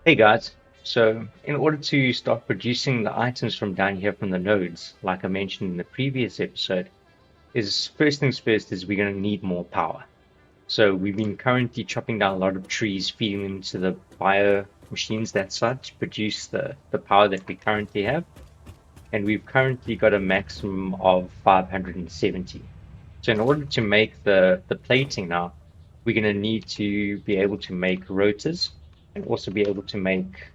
Hey guys, so in order to start producing the items from down here from the nodes, like I mentioned in the previous episode, is first things first is we're going to need more power. So we've been currently chopping down a lot of trees, feeding them to the bio machines that side to produce the power that we currently have. And we've currently got a maximum of 570. So in order to make the plating now, we're going to need to be able to make rotors and also be able to make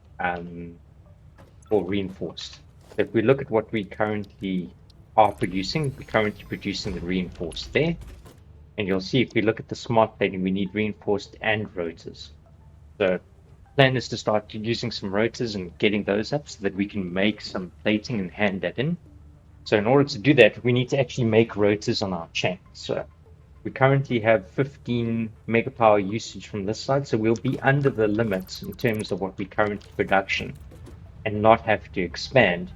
or reinforced. So if we look at what we currently are producing, we're currently producing the reinforced there. And you'll see if we look at the smart plating, we need reinforced and rotors. So plan is to start using some rotors and getting those up so that we can make some plating and hand that in. So in order to do that, we need to actually make rotors on our chain. So we currently have 15 megapower usage from this side, so we'll be under the limits in terms of what we currently production and not have to expand.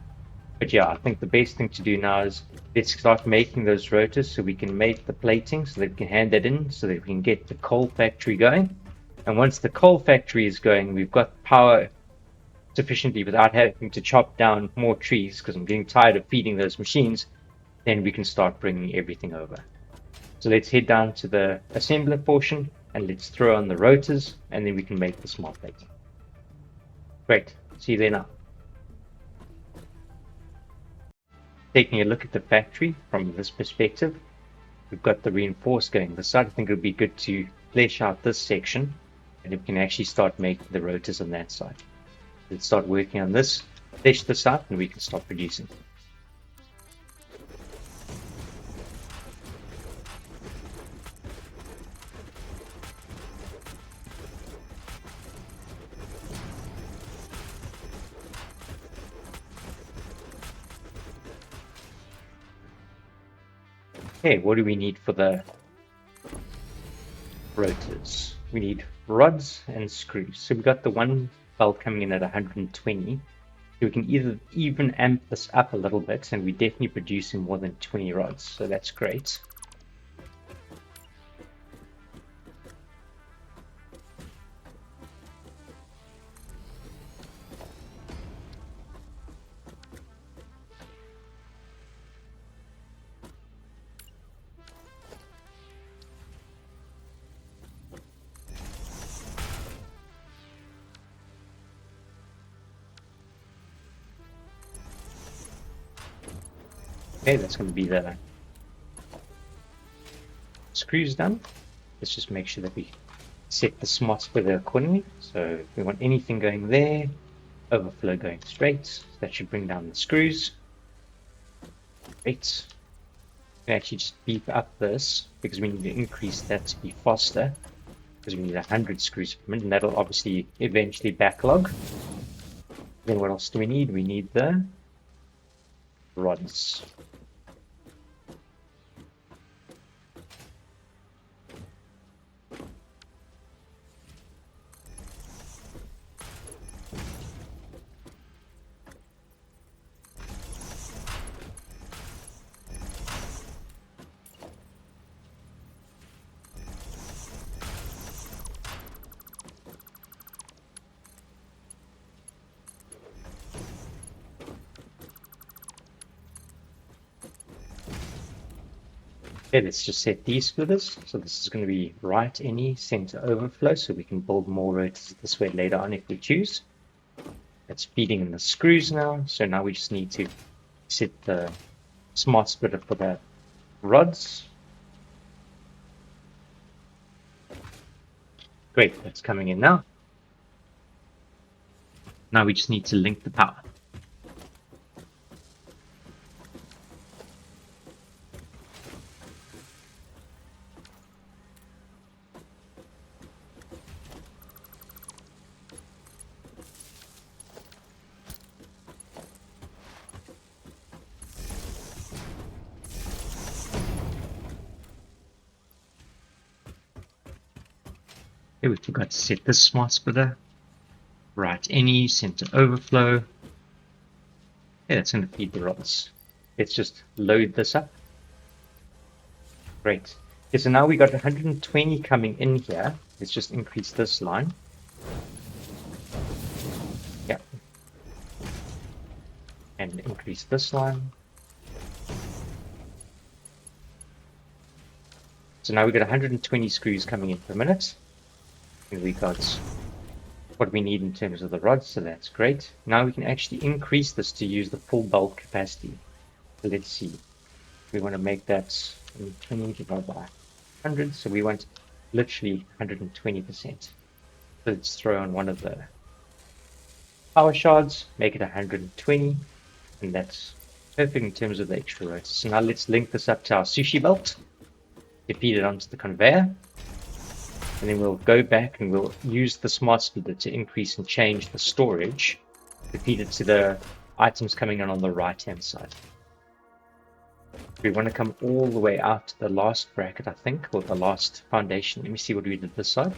But yeah, I think the best thing to do now is let's start making those rotors so we can make the plating so that we can hand that in so that we can get the coal factory going. And once the coal factory is going, we've got power sufficiently without having to chop down more trees because I'm getting tired of feeding those machines, then we can start bringing everything over. So let's head down to the assembler portion and let's throw on the rotors and then we can make the smart plating. Great, see you there now. Taking a look at the factory from this perspective, we've got the reinforced going this side. I think it would be good to flesh out this section and we can actually start making the rotors on that side. Let's start working on this, flesh this out, and we can start producing. Okay, what do we need for the rotors? We need rods and screws. So we've got the one belt coming in at 120. So we can either even amp this up a little bit, and we're definitely producing more than 20 rods, so that's great. Okay, that's going to be the screws done. Let's just make sure that we set the smart splitter accordingly. So if we want anything going there, overflow going straight, so that should bring down the screws. Great. We can actually just beef up this because we need to increase that to be faster because we need 100 screws per minute, and that'll obviously eventually backlog. Then what else do we need? We need the rods. Okay, let's just set these splitters. So this is going to be right any center overflow, so we can build more rotors this way later on if we choose. That's feeding in the screws now. So now we just need to set the smart splitter for the rods. Great, that's coming in now. Now we just need to link the power. Okay, we forgot to set this smart splitter. Right, any center overflow. Yeah, it's going to feed the rods. Let's just load this up. Great. Okay, so now we got 120 coming in here. Let's just increase this line. and increase this line. So now we've got 120 screws coming in per minute, and we got what we need in terms of the rods, so that's great. Now we can actually increase this to use the full bulk capacity. So let's see. We want to make that 20 divided by 100, so we want literally 120%. So let's throw on one of the power shards, make it 120, and that's perfect in terms of the extra rods. So now let's link this up to our sushi belt, to feed it onto the conveyor, and then we'll go back and we'll use the smart splitter to increase and change the storage to feed it to the items coming in on the right hand side. We want to come all the way out to the last bracket, I think, or the last foundation. Let me see what we did this side.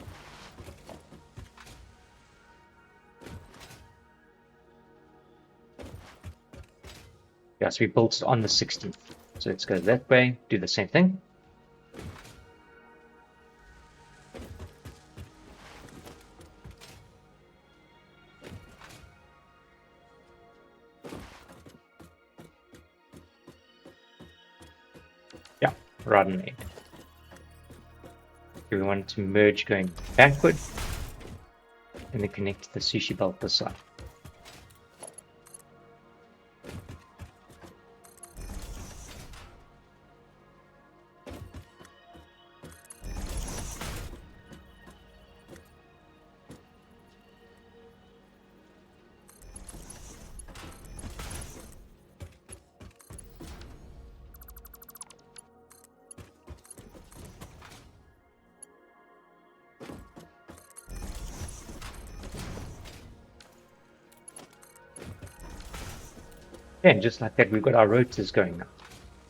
Yeah, so we built it on the 16th. So let's go that way, do the same thing. Yeah, right on the end. We want to merge going backward and then connect to the sushi belt this side. And just like that, we've got our rotors going now.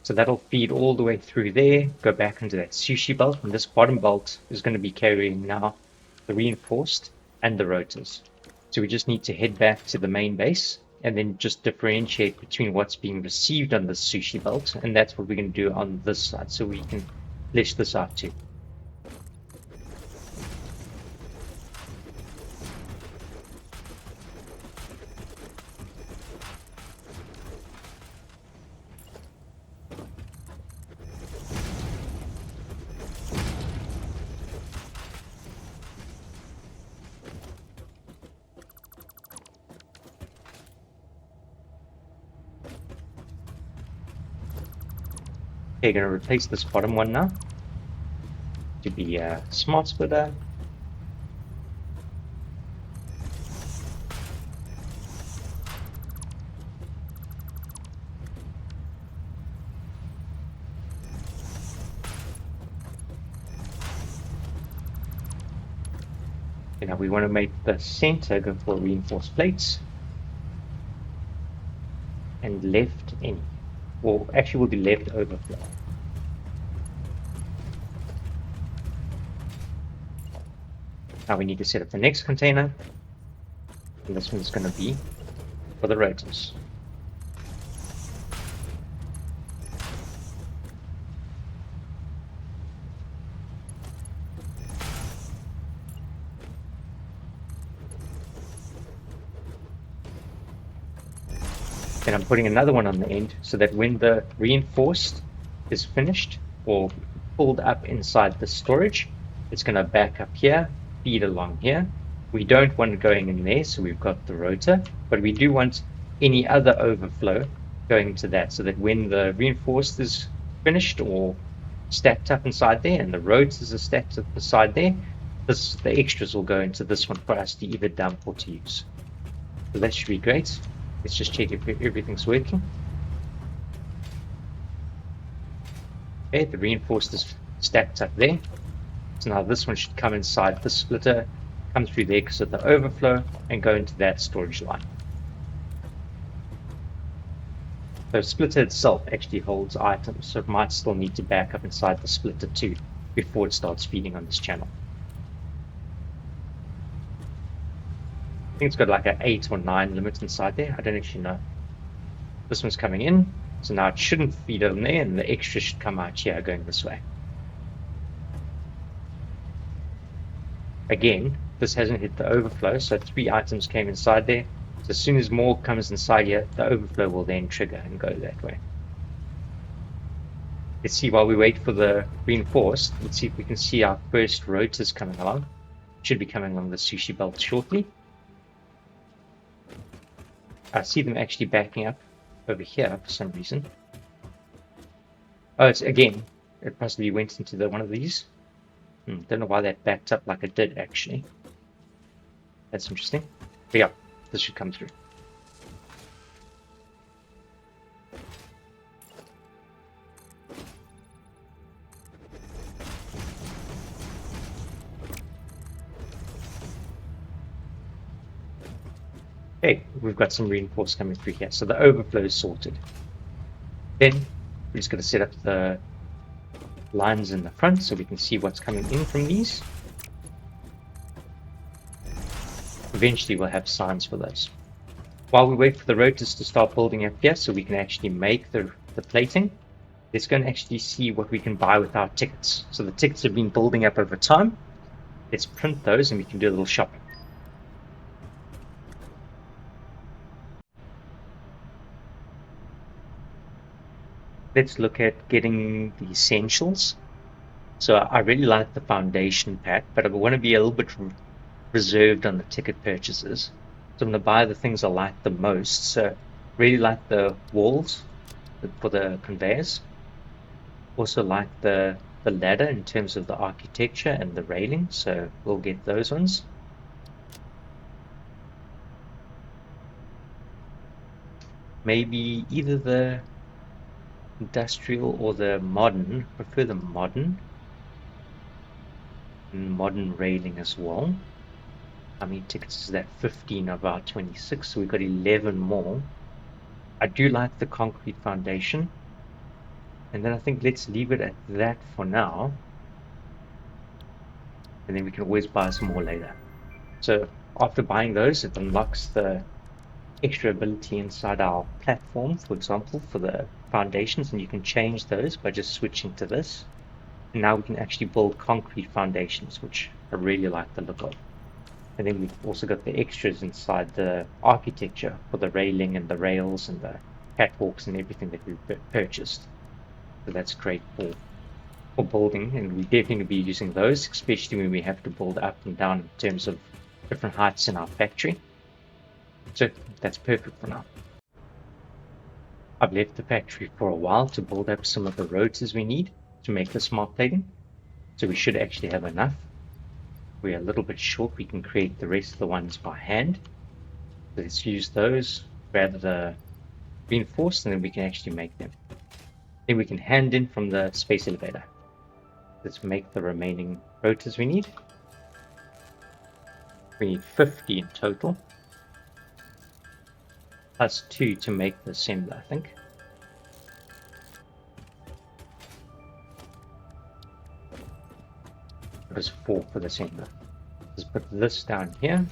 So that'll feed all the way through there, go back into that sushi belt, and this bottom belt is going to be carrying now the reinforced and the rotors. So we just need to head back to the main base and then just differentiate between what's being received on the sushi belt, and that's what we're going to do on this side, so we can flesh this out too. Okay, going to replace this bottom one now to be a smart splitter. Now we want to make the center go for reinforced plates and left any, or actually will be left overflow. Now we need to set up the next container, and this one's going to be for the rotors. Then I'm putting another one on the end so that when the reinforced is finished or pulled up inside the storage, it's going to back up here, feed along here. We don't want it going in there, so we've got the rotor, but we do want any other overflow going to that, so that when the reinforced is finished or stacked up inside there and the rotors are stacked up inside there, the extras will go into this one for us to either dump or to use. So that should be great. Let's just check if everything's working. Okay, the reinforced is stacked up there. So now this one should come inside the splitter, come through there because of the overflow, and go into that storage line. The splitter itself actually holds items, so it might still need to back up inside the splitter too before it starts feeding on this channel. I think it's got like an 8 or 9 limit inside there. I don't actually know. This one's coming in, so now it shouldn't feed on there, and the extra should come out here going this way. Again, this hasn't hit the overflow, so 3 items came inside there. As soon as more comes inside here, the overflow will then trigger and go that way. Let's see, while we wait for the reinforced, let's see if we can see our first rotors coming along. Should be coming along the sushi belt shortly. I see them actually backing up over here for some reason. Oh, it's again, it possibly went into one of these. Don't know why that backed up like it did actually. That's interesting. But yeah, this should come through. Okay, we've got some reinforced coming through here. So the overflow is sorted. Then we're just going to set up the lines in the front so we can see what's coming in from these. Eventually we'll have signs for those. While we wait for the rotors to start building up here so we can actually make the plating, let's go and actually see what we can buy with our tickets. So the tickets have been building up over time. Let's print those and we can do a little shopping. Let's look at getting the essentials. So I really like the foundation pack, but I want to be a little bit reserved on the ticket purchases. So I'm going to buy the things I like the most. So really like the walls for the conveyors. Also like the ladder in terms of the architecture and the railing. So we'll get those ones. Maybe either the industrial or the modern. I prefer the modern. And modern railing as well. How many tickets is that? 15 of our 26, so we've got 11 more. I do like the concrete foundation. And then I think let's leave it at that for now. And then we can always buy some more later. So after buying those, it unlocks the extra ability inside our platform, for example, for the foundations, and you can change those by just switching to this. And now we can actually build concrete foundations, which I really like the look of. And then we've also got the extras inside the architecture for the railing and the rails and the catwalks and everything that we've purchased. So that's great for building, and we definitely be using those, especially when we have to build up and down in terms of different heights in our factory. So that's perfect for now. I've left the factory for a while to build up some of the rotors we need to make the smart plating. So we should actually have enough. We're a little bit short. We can create the rest of the ones by hand. So let's use those, grab the reinforced, and then we can actually make them. Then we can hand in from the space elevator. Let's make the remaining rotors we need. We need 50 in total. Plus 2 to make the assembler, I think. It was 4 for the assembler. Let's put this down here.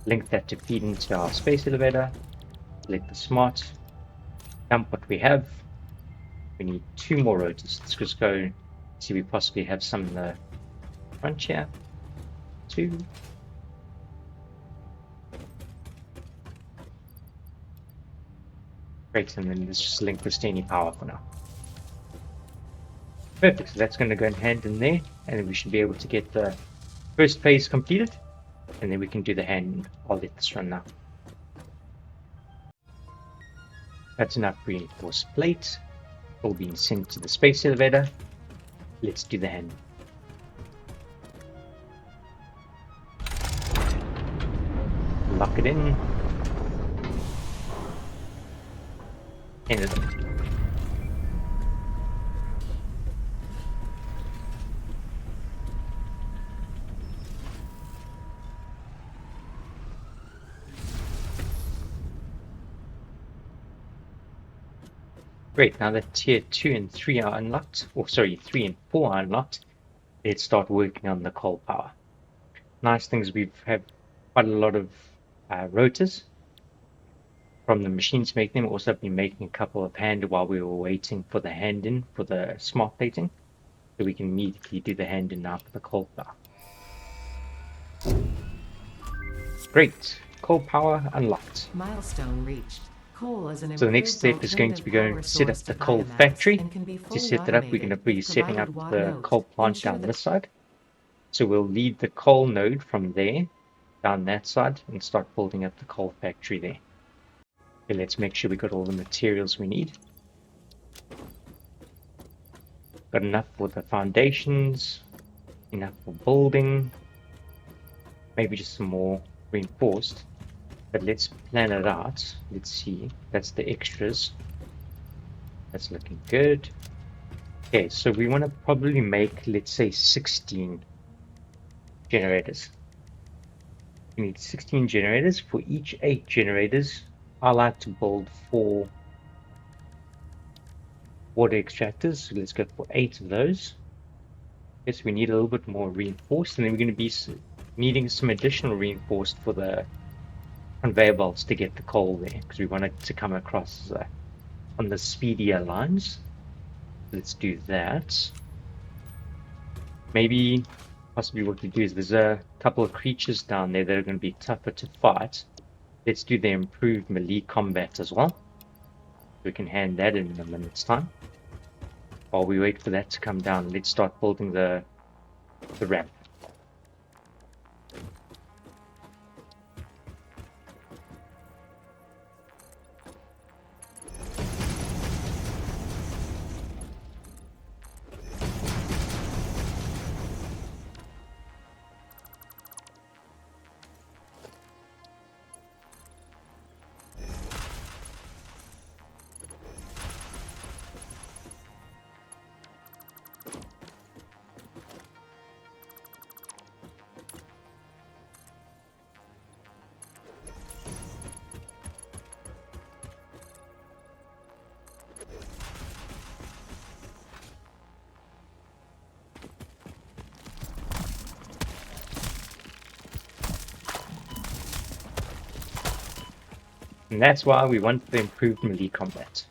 Link that to feed into our space elevator. Select the smart. Dump what we have. We need 2 more rotors. Let's just go see if we possibly have some in the front here. 2. Great, and then let's just link this to any power for now. Perfect, so that's going to go in hand in there, and then we should be able to get the first phase completed, and then we can do the hand. I'll let this run now. That's enough reinforced plate, all being sent to the space elevator. Let's do the hand. Lock it in. End it up. Great, now that tier 2 and 3 are unlocked, or sorry, 3 and 4 are unlocked, let's start working on the coal power. Nice things, we've had quite a lot of rotors from the machines making them. Also been making a couple of hand while we were waiting for the hand in for the smart plating, so we can immediately do the hand in now for the coal power. Great. Coal power unlocked. Milestone reached. Coal is an So the next improved step is going to alternative be going power to set up source the to coal biomass factory. and can be To fully set that up, we're going to automated be if setting up provided. the Note: coal plant ensure down that this side. So we'll lead the coal node from there down that side and start building up the coal factory there. Okay, let's make sure we got all the materials we need. Got enough for the foundations, enough for building, maybe just some more reinforced. But let's plan it out. Let's see. That's the extras. That's looking good. Okay, so we want to probably make, let's say, 16 generators. We need 16 generators. For each 8 generators, I like to build 4 water extractors. So let's go for 8 of those. Yes, we need a little bit more reinforced, and then we're going to be needing some additional reinforced for the conveyor belts to get the coal there, because we want it to come across on the speedier lines. Let's do that. Maybe possibly what we do is there's a couple of creatures down there that are going to be tougher to fight. Let's do the improved melee combat as well. We can hand that in a minute's time. While we wait for that to come down, let's start building the ramp. And that's why we want the improved melee combat.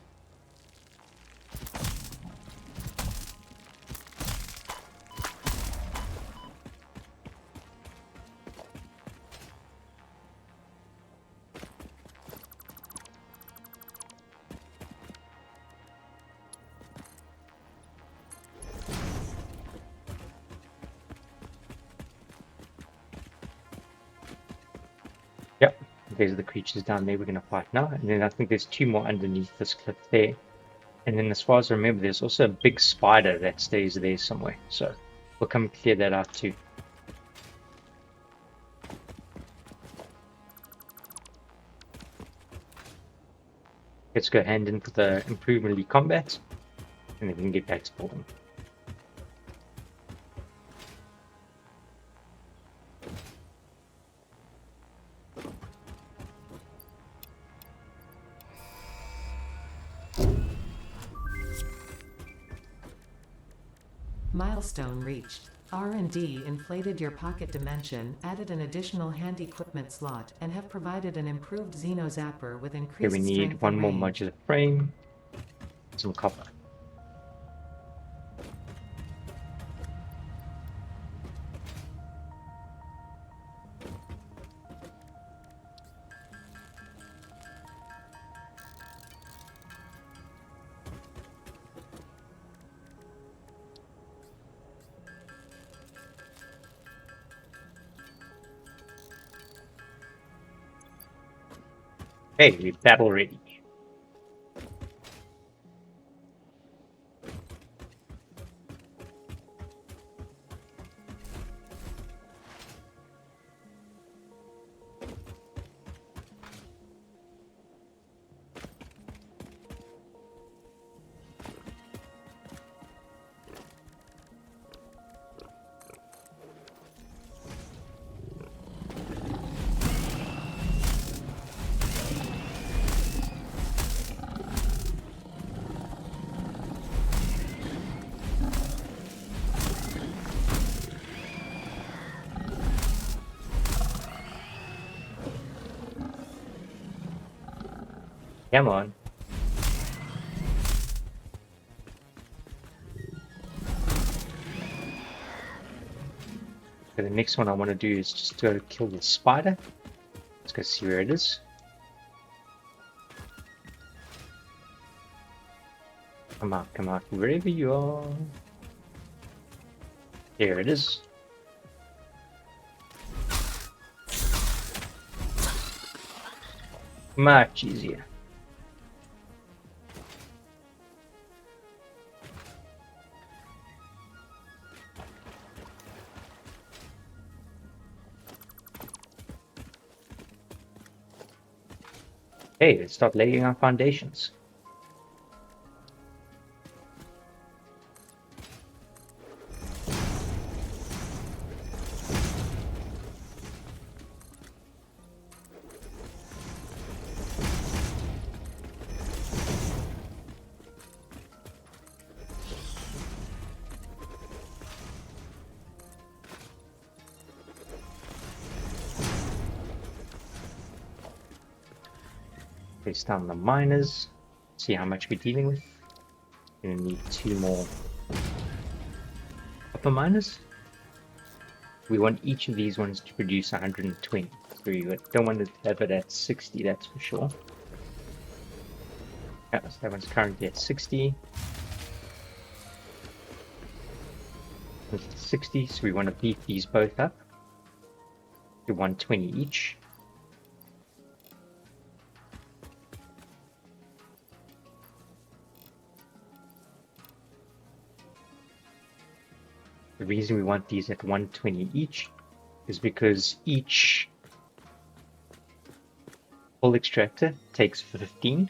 Yep, there's the creatures down there we're going to fight now. And then I think there's 2 more underneath this cliff there. And then as far as I remember, there's also a big spider that stays there somewhere. So we'll come clear that out too. Let's go hand in for the improved melee combat. And then we can get back to building. Milestone reached. R&D inflated your pocket dimension, added an additional hand equipment slot, and have provided an improved Xeno Zapper with Here increased we need strength 1 and more range. modular frame, some copper. Hey, we're battle ready. Come on. So the next one I want to do is just go kill the spider. Let's go see where it is. Come out, wherever you are. Here it is. Much easier. Hey, let's start laying our foundations. Place down the miners. See how much we're dealing with. Gonna need 2 more upper miners. We want each of these ones to produce 120. So we don't want to have it at 60, that's for sure. Yeah, so that one's currently at 60. It's 60, so we want to beef these both up to 120 each. The reason we want these at 120 each is because each full extractor takes 15,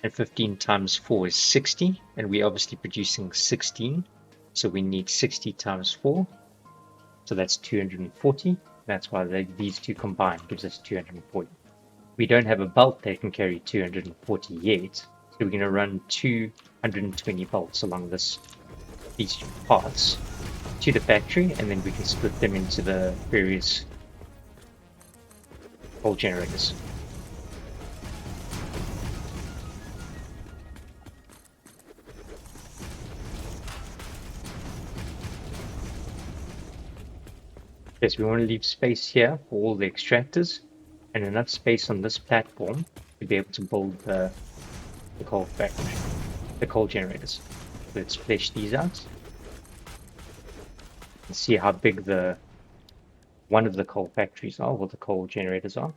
and 15 times 4 is 60, and we're obviously producing 16, so we need 60 times 4, so that's 240. That's why these two combined gives us 240. We don't have a belt that can carry 240 yet, so we're going to run 220 bolts along these parts to the factory, and then we can split them into the various bolt generators. Yes, we want to leave space here for all the extractors and enough space on this platform to be able to build the coal factory, the coal generators. Let's flesh these out and see how big one of the coal factories are, or the coal generators are.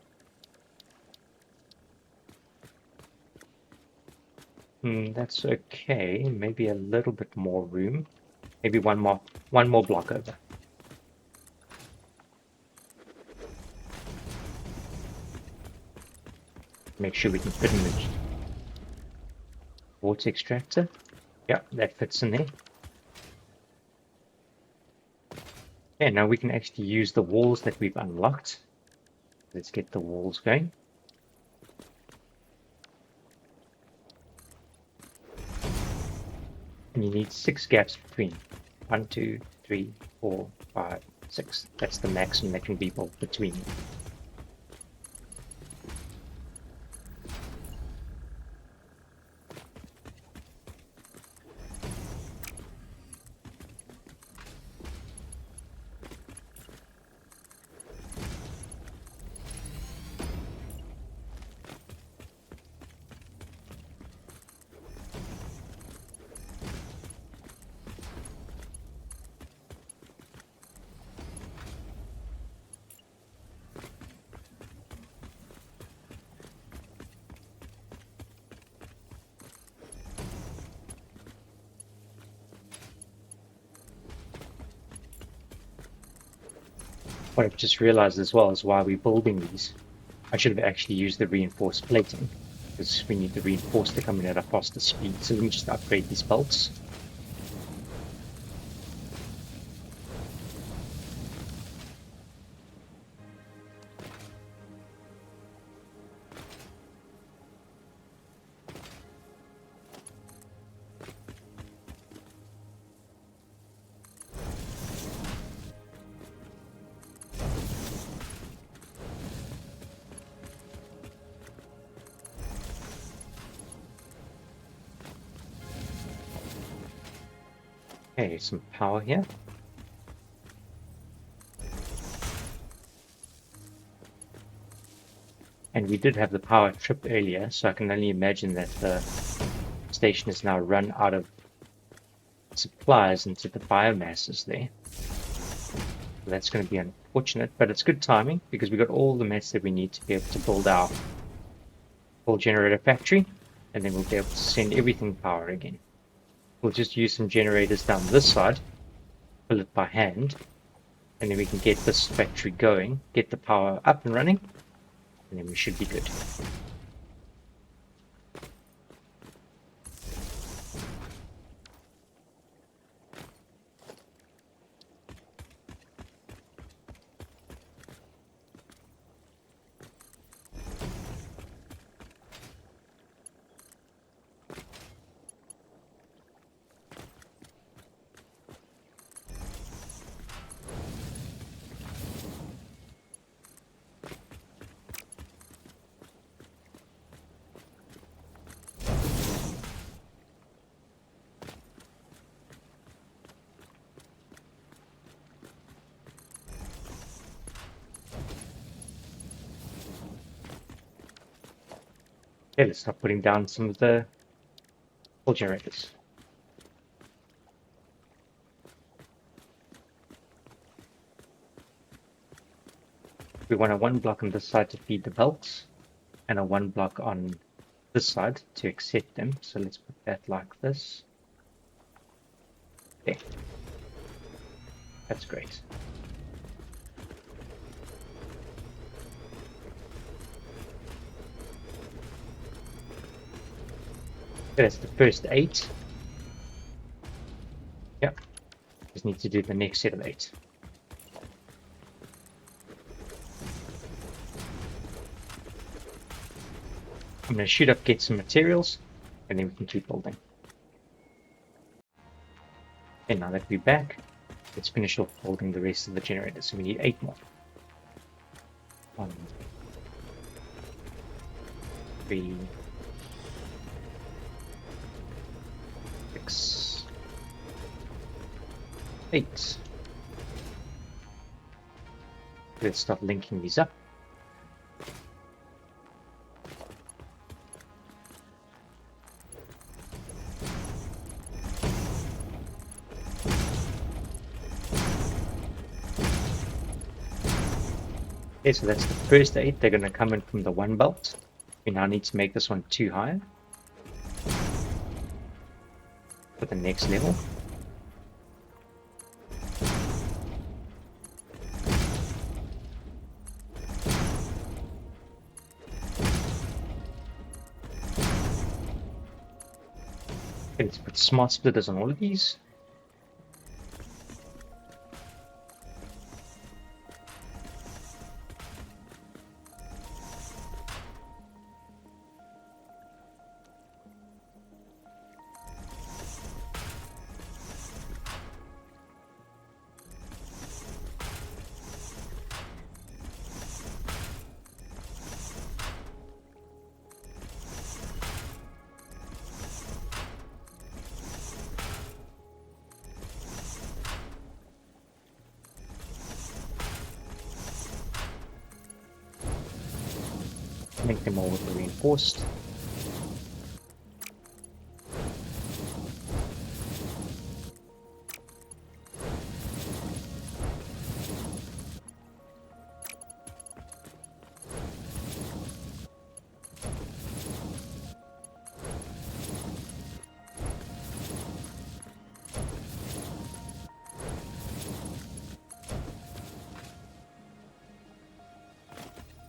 That's okay. Maybe a little bit more room. Maybe one more block over. Make sure we can fit in the water extractor. Yeah, that fits in there. Okay, now we can actually use the walls that we've unlocked. Let's get the walls going. And you need 6 gaps between. 1, 2, 3, 4, 5, 6. That's the maximum that can be built between. What I've just realized as well is why we're building these. I should have actually used the reinforced plating, because we need the reinforced to come in at a faster speed. So let me just upgrade these bolts. Okay, some power here. And we did have the power trip earlier, so I can only imagine that the station is now run out of supplies into the biomasses there. So that's going to be unfortunate, but it's good timing because we got all the mats that we need to be able to build our full generator factory, and then we'll be able to send everything power again. We'll just use some generators down this side, fill it by hand, and then we can get this factory going, get the power up and running, and then we should be good. Okay, let's start putting down some of the full generators. We want a 1 block on this side to feed the belts, and a 1 block on this side to accept them. So let's put that like this. There. That's great. That's the first 8. Yep. Just need to do the next set of 8. I'm going to shoot up, get some materials, and then we can keep building. And now that we're back, let's finish off building the rest of the generators. So we need 8 more. 1, 3, 6, 8. Let's start linking these up. Okay, so that's the first 8. They're going to come in from the 1 belt. We now need to make this one 2 higher for the next level. Okay, let's put smart splitters on all of these. Make them all reinforced.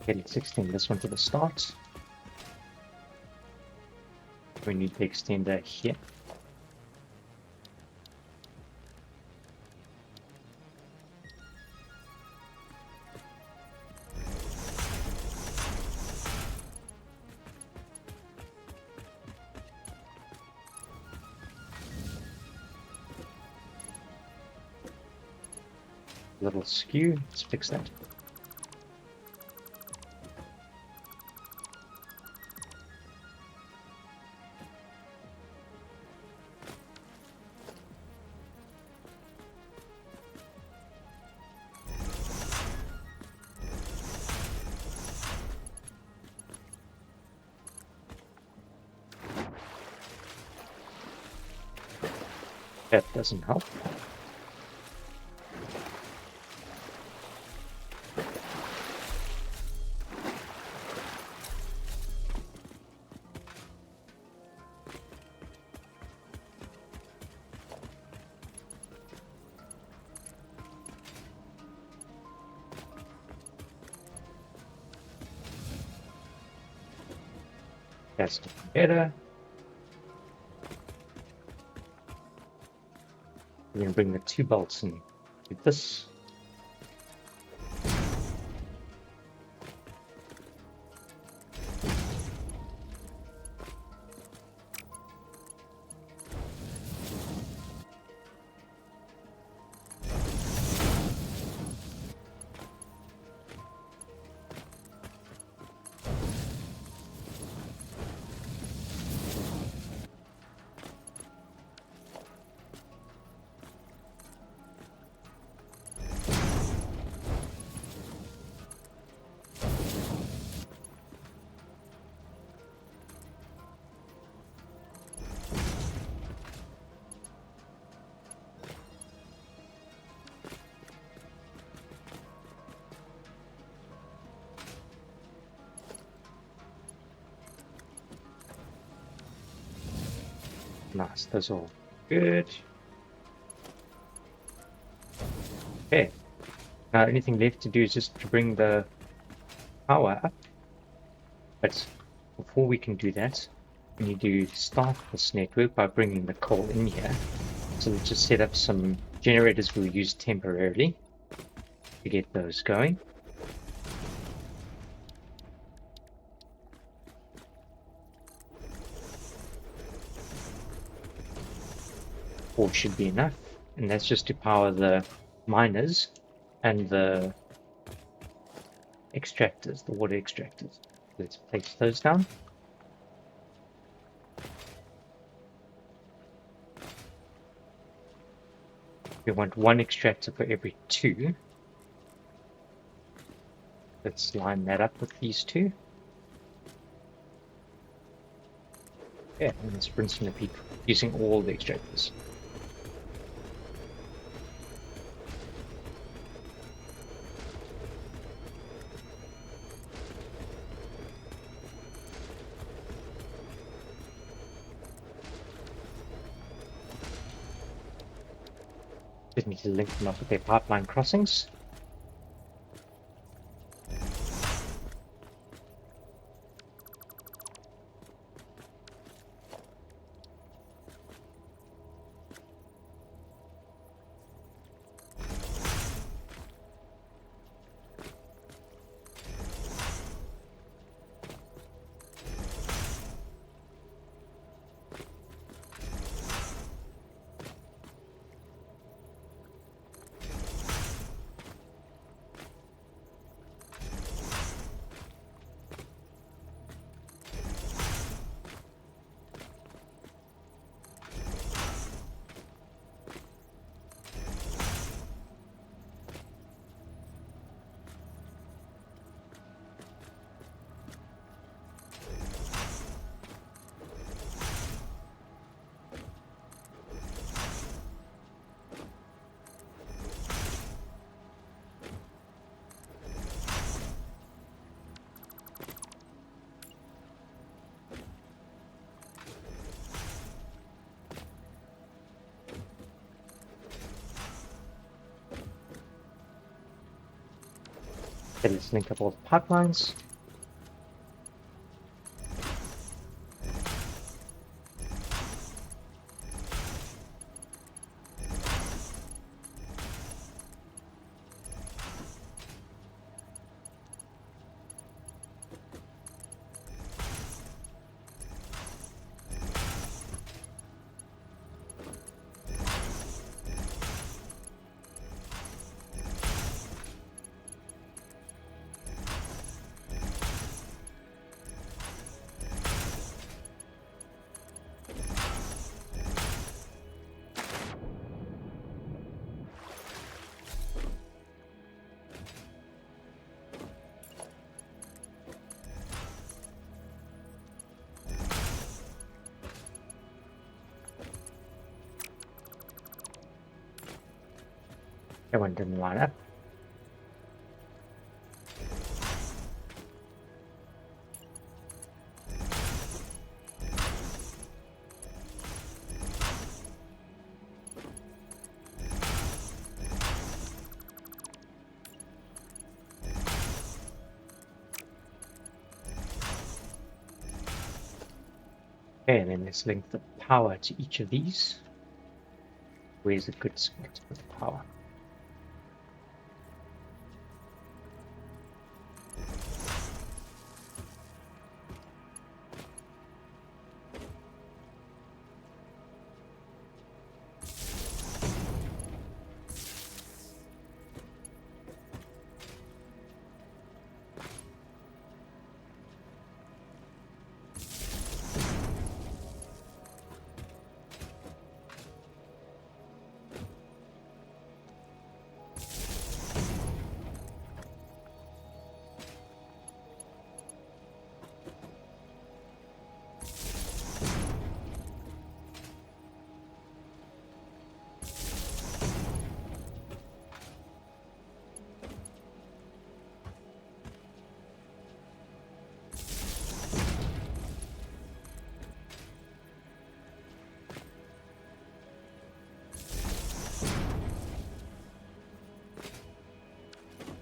Okay, let's extend this one to the start. We need to extend that here. Little skew, let's fix that. That doesn't help. That's looking better. We're going to bring the 2 bolts in with this. Nice, that's all good. Okay, now anything left to do is just to bring the power up. But before we can do that, we need to start this network by bringing the coal in here. So let's just set up some generators we'll use temporarily to get those going. Four should be enough, and that's just to power the miners and the extractors, the water extractors. Let's place those down. We want 1 extractor for every 2. Let's line that up with these 2. Yeah, and let's rinse and repeat using all the extractors. Just need to link them up with their pipeline crossings. Okay, let's link up all the pipelines. That one didn't line up. Okay, and then let's link the power to each of these. Where's a good spot for the power?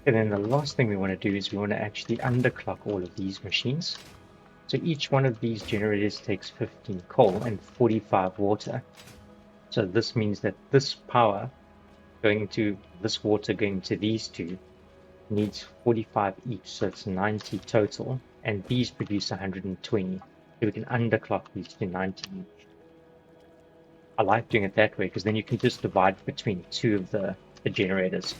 And then the last thing we want to do is we want to actually underclock all of these machines. So each one of these generators takes 15 coal and 45 water. So this means that this power going to this water going to these two needs 45 each, so it's 90 total, and these produce 120. So we can underclock these to 90 each. I like doing it that way because then you can just divide between two of the generators.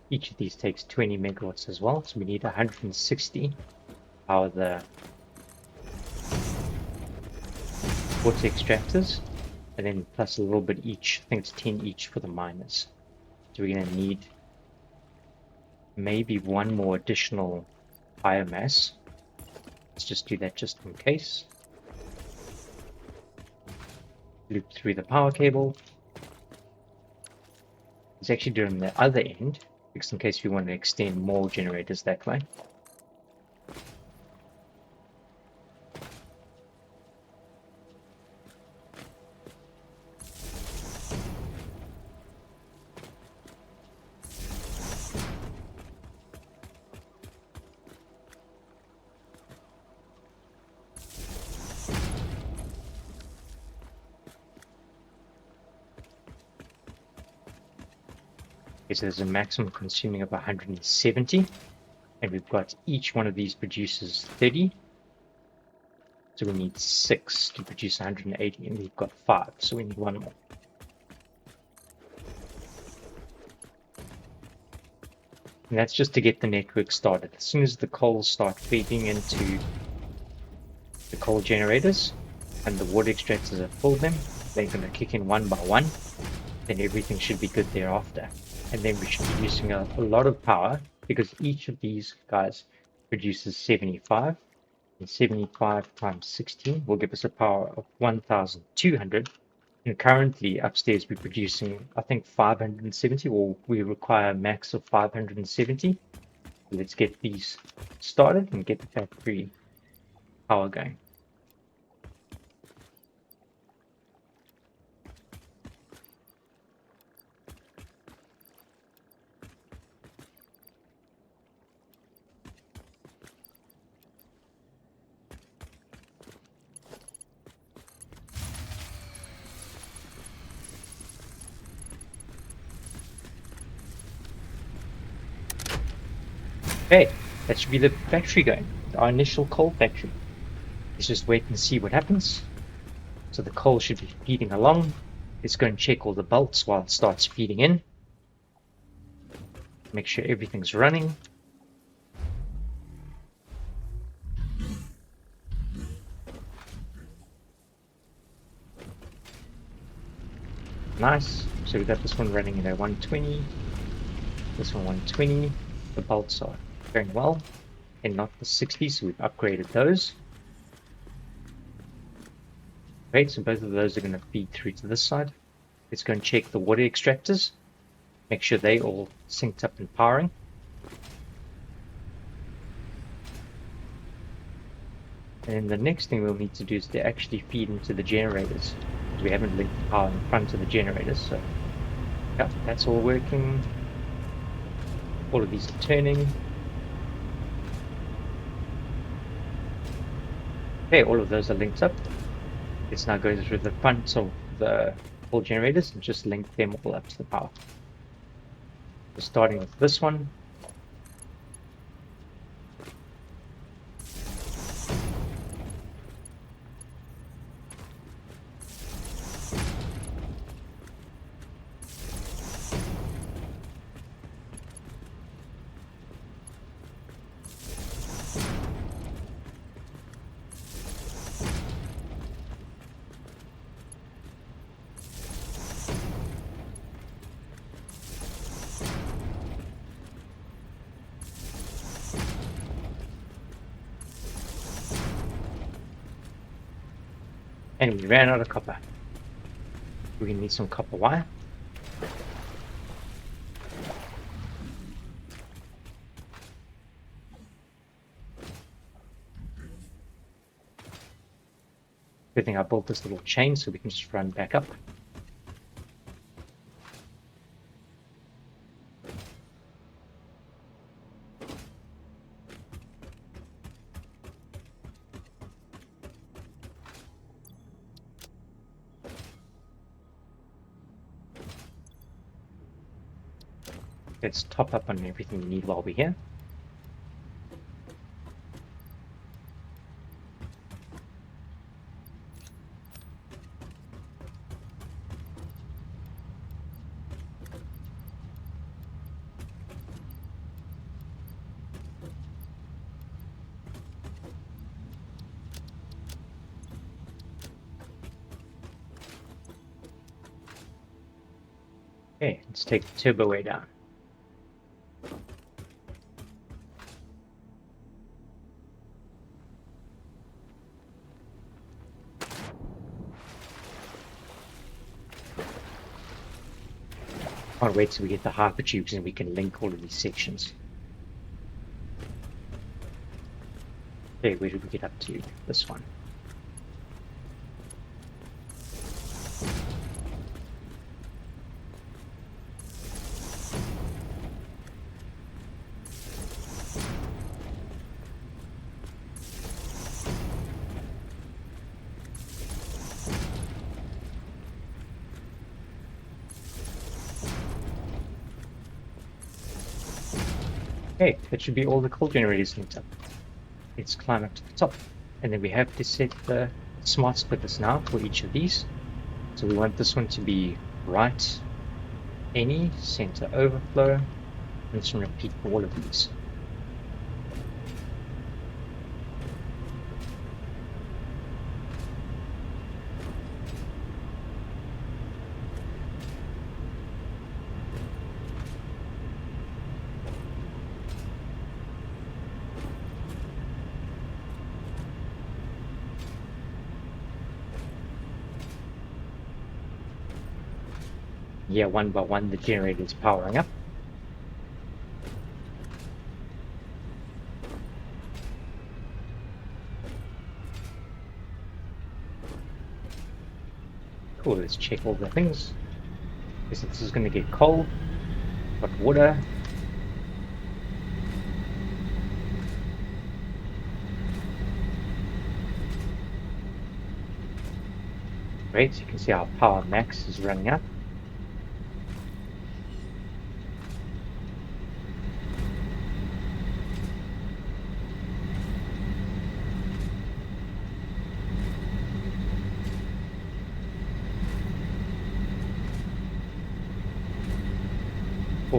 Each of these takes 20 megawatts as well, so we need 160 to power the water extractors, and then plus a little bit each. I think it's 10 each for the miners. So we're going to need maybe one more additional biomass. Let's just do that just in case. Loop through the power cable. Let's actually do it on the other end, just in case we want to extend more generators that way. Okay, so there's a maximum consuming of 170, and we've got each one of these produces 30. So we need 6 to produce 180, and we've got 5, so we need one more. And that's just to get the network started. As soon as the coals start feeding into the coal generators and the water extractors have filled them, they're going to kick in one by one. Then everything should be good thereafter. And then we should be using a lot of power because each of these guys produces 75. And 75 times 16 will give us a power of 1,200. And currently upstairs we're producing, I think, 570, or we require a max of 570. Let's get these started and get the factory power going. Okay, that should be the factory going, our initial coal factory. Let's just wait and see what happens. So the coal should be feeding along. Let's go and check all the bolts while it starts feeding in. Make sure everything's running. Nice. So we got this one running at 120. This one 120. The bolts are going well and not the 60, so we've upgraded those. Great, so both of those are going to feed through to this side. Let's go and check the water extractors. Make sure they all synced up and powering. And the next thing we'll need to do is to actually feed into the generators. We haven't linked the power in front of the generators, so yeah, that's all working. All of these are turning. Okay, all of those are linked up. Let's now go through the front of the all generators and just link them all up to the power. So starting with this one. And we ran out of copper. We're going to need some copper wire. Good thing I built this little chain so we can just run back up. Let's top up on everything we need while we're here. Okay, let's take the turbo way down. Can't wait till we get the hypertubes and we can link all of these sections. Okay, where did we get up to? This one. Okay, that should be all the coal generators linked up. Let's climb up to the top. And then we have to set the smart splitters now for each of these. So we want this one to be right, any, center overflow, and this one repeat for all of these. Yeah, one by one the generator is powering up. Cool, let's check all the things. Guess this is going to get coal, but water. Great, so you can see our power max is running up.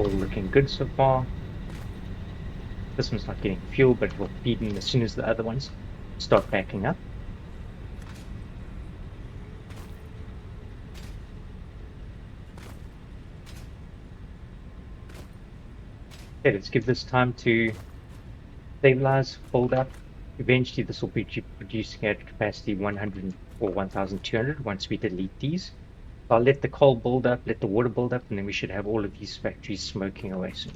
all looking good so far. This one's not getting fuel, but it will feed in as soon as the other ones start backing up. Okay, let's give this time to stabilize, fold up. Eventually, this will be producing at capacity 100 or 1200 once we delete these. So I'll let the coal build up, let the water build up, and then we should have all of these factories smoking away soon.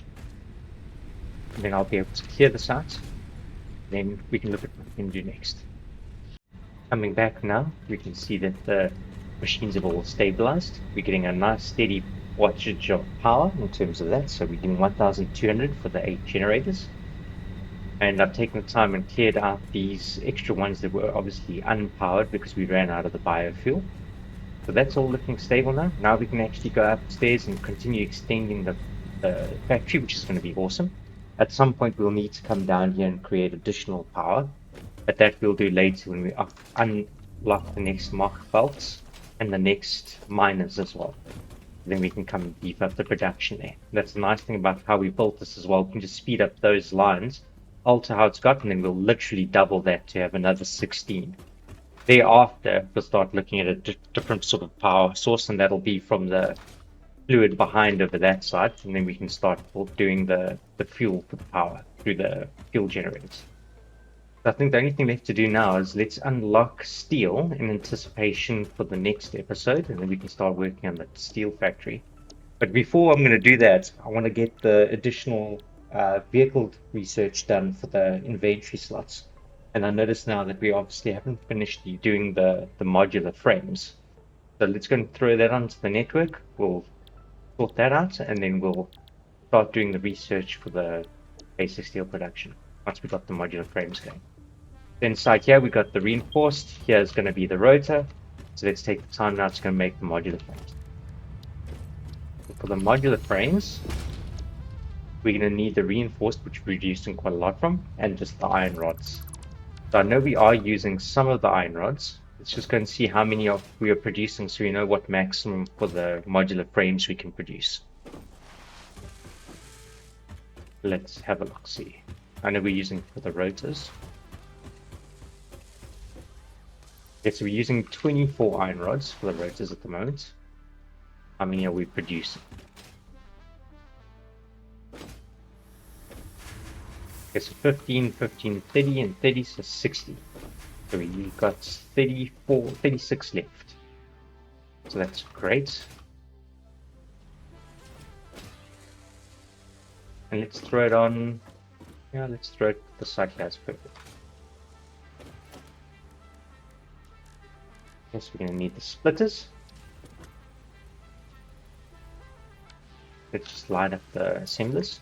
And then I'll be able to clear this out. Then we can look at what we can do next. Coming back now, we can see that the machines have all stabilized. We're getting a nice steady wattage of power in terms of that. So we're getting 1200 for the 8 generators. And I've taken the time and cleared out these extra ones that were obviously unpowered because we ran out of the biofuel. So that's all looking stable now. Now we can actually go upstairs and continue extending the factory, which is going to be awesome. At some point, we'll need to come down here and create additional power, but that we'll do later when we unlock the next mock belts and the next miners as well. Then we can come and beef up the production there. That's the nice thing about how we built this as well. We can just speed up those lines, alter how it's got, and then we'll literally double that to have another 16. Thereafter, we'll start looking at a different sort of power source, and that'll be from the fluid behind over that side, and then we can start doing the fuel for the power through the fuel generators. So I think the only thing left to do now is let's unlock steel in anticipation for the next episode, and then we can start working on the steel factory. But before I'm going to do that, I want to get the additional vehicle research done for the inventory slots. And I notice now that we obviously haven't finished doing the modular frames. So let's go and throw that onto the network. We'll sort that out, and then we'll start doing the research for the basic steel production once we've got the modular frames going. Then inside here, we got the reinforced. Here's going to be the rotor. So let's take the time now to go make the modular frames. For the modular frames, we're going to need the reinforced, which we're reducing quite a lot from, and just the iron rods. So I know we are using some of the iron rods. Let's just go and see how many we are producing so we know what maximum for the modular frames we can produce. Let's have a look, see. I know we're using for the rotors. Okay, so we're using 24 iron rods for the rotors at the moment. How many are we producing? Okay, so 15, 15, 30, and 30, so 60. So we've got 34, 36 left. So that's great. And let's throw it on. Yeah, let's throw it the side here. That's perfect. Yes, we're going to need the splitters. Let's just line up the assemblers.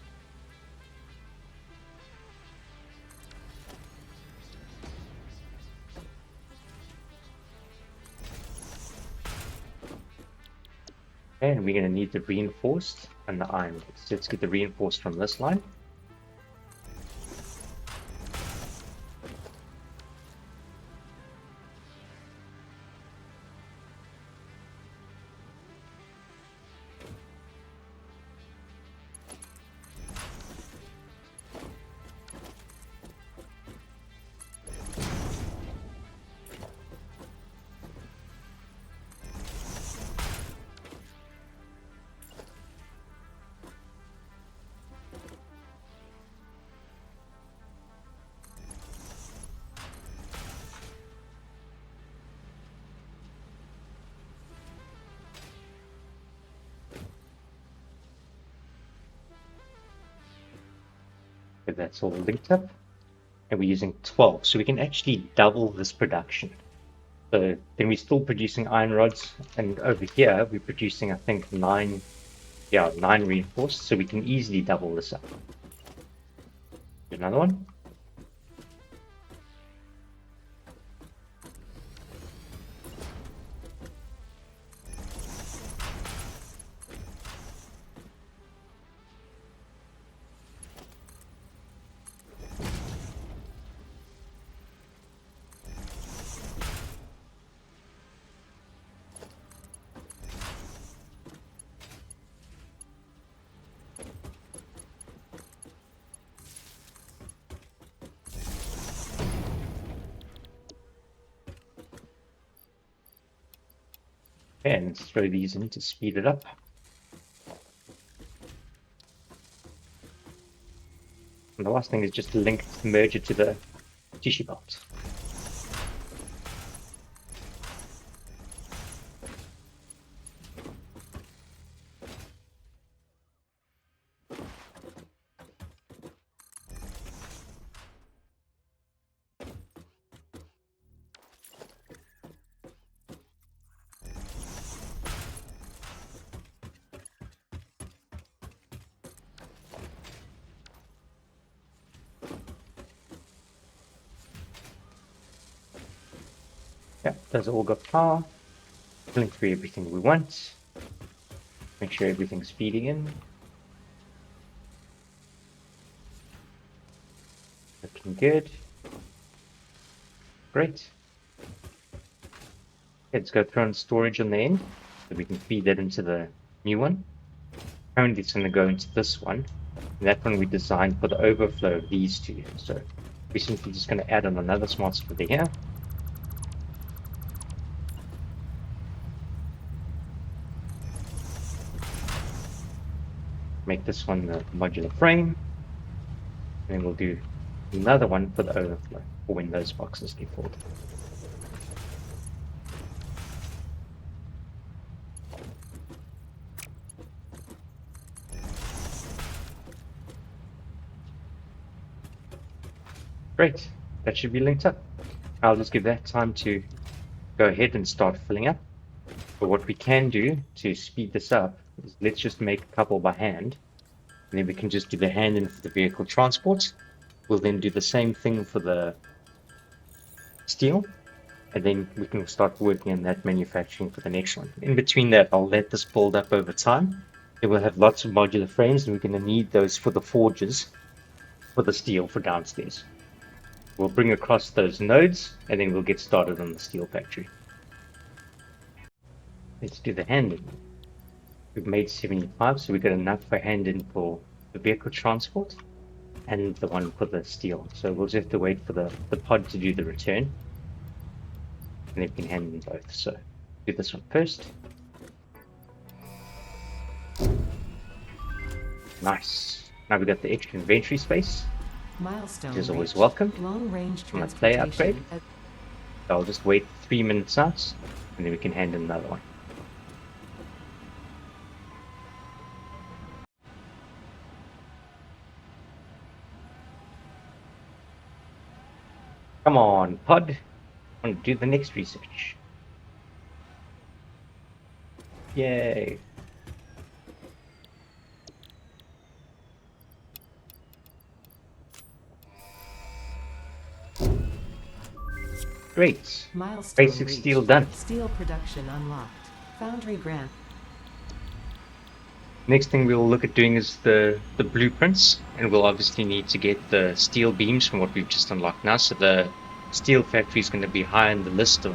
And we're going to need the reinforced and the iron. So let's get the reinforced from this line. Okay, that's all linked up. And we're using 12, so we can actually double this production. So then we're still producing iron rods, and over here we're producing, I think, 9 reinforced, so we can easily double this up. Another one. And let's throw these in to speed it up. And the last thing is just merge it to the tissue belt. Yeah, those all got power. Filling through everything we want. Make sure everything's feeding in. Looking good. Great. Let's go throw in storage on the end so we can feed that into the new one. Currently it's going to go into this one. And that one we designed for the overflow of these two. So we're simply just going to add on another smart splitter here. Make this one the modular frame. And then we'll do another one for the overflow for when those boxes get filled. Great, that should be linked up. I'll just give that time to go ahead and start filling up. But what we can do to speed this up is let's just make a couple by hand. And then we can just do the hand in for the vehicle transport. We'll then do the same thing for the steel. And then we can start working on that manufacturing for the next one. In between that, I'll let this build up over time. Then we'll have lots of modular frames, and we're going to need those for the forges for the steel for downstairs. We'll bring across those nodes, and then we'll get started on the steel factory. Let's do the hand-in. We've made 75, so we've got enough for hand-in for the vehicle transport and the one for the steel. So we'll just have to wait for the pod to do the return, and then we can hand in both. So do this one first. Nice. Now we've got the extra inventory space. Milestone Which is always reached. welcome. Long-range On a player transportation. upgrade. So I'll just wait 3 minutes out, and then we can hand in another one. Come on, pod. I want to do the next research. Yay. Great. Milestone Basic reached. steel done. Steel production unlocked. Foundry grant. Next thing we'll look at doing is the blueprints, and we'll obviously need to get the steel beams from what we've just unlocked now. So the steel factory is going to be high on the list of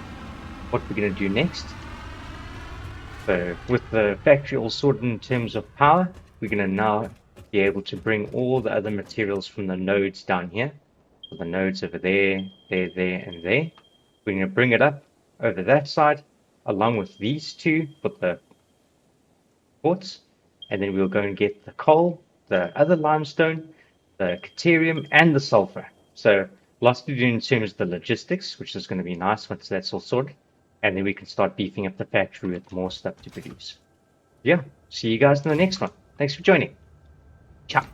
what we're going to do next. So with the factory all sorted in terms of power, we're going to now be able to bring all the other materials from the nodes down here. So the nodes over there, there, and there. We're going to bring it up over that side, along with these two for the quartz. And then we'll go and get the coal, the other limestone, the caterium, and the sulfur. So lots to do in terms of the logistics, which is going to be nice once that's all sorted. And then we can start beefing up the factory with more stuff to produce. Yeah, see you guys in the next one. Thanks for joining. Ciao.